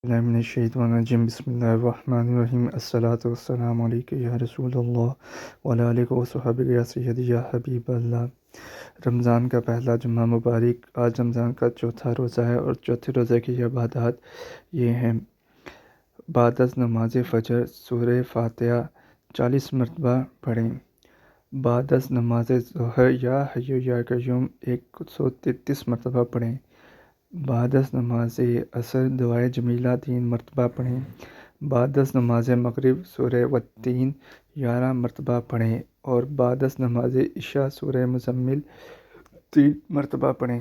بالله من الشیطان الرجیم بسم اللہ الرحمن الرحیم الصلاۃ والسلام علیک یا رسول اللہ وعلی آلہ وصحبہ یا سیدی یا حبیب اللہ۔ رمضان کا پہلا جمعہ مبارک۔ آج رمضان کا چوتھا روزہ ہے اور چوتھے روزے کی عبادات یہ ہیں: بعد از نماز فجر سورہ فاتحہ 40 مرتبہ پڑھیں۔ بعد از نماز ظہر یا حی یا قیوم 133 مرتبہ پڑھیں۔ بعد از نماز عصر دعائے جمیلہ 3 مرتبہ پڑھیں۔ بعد از نماز مغرب سورہ والتین 11 مرتبہ پڑھیں اور بعد از نماز عشاء سورہ مزمل 3 مرتبہ پڑھیں۔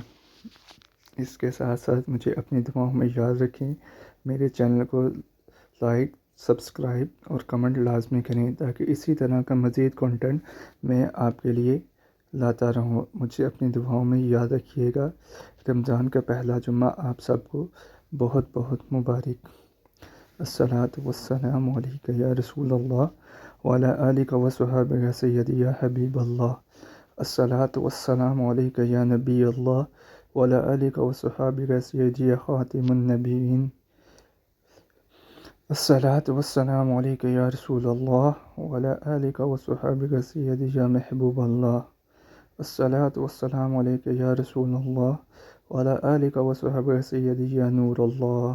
اس کے ساتھ ساتھ مجھے اپنی دعاؤں میں یاد رکھیں۔ میرے چینل کو لائک، سبسکرائب اور کمنٹ لازمی کریں تاکہ اسی طرح کا مزید کنٹینٹ میں آپ کے لیے لاتا رہوں۔ مجھے اپنی دعاؤں میں یاد رکھیے گا۔ رمضان کا پہلا جمعہ آپ سب کو بہت بہت مبارک۔ الصلاۃ والسلام علیک یا رسول اللہ وعلی آلہ وصحبہ یا سیدی یا حبیب اللہ۔ الصلاۃ والسلام علیک یا نبی اللہ وعلی آلہ وصحبہ یا سیدی یا خاتم النبیین۔ الصلاۃ والسلام علیک یا رسول اللہ وعلی آلہ وصحبہ یا سیدی یا محبوب اللہ۔ الصلاۃ والسلام علیک یا رسول اللہ وعلی آلہ وصحبہ یا سیدی یا نور اللہ۔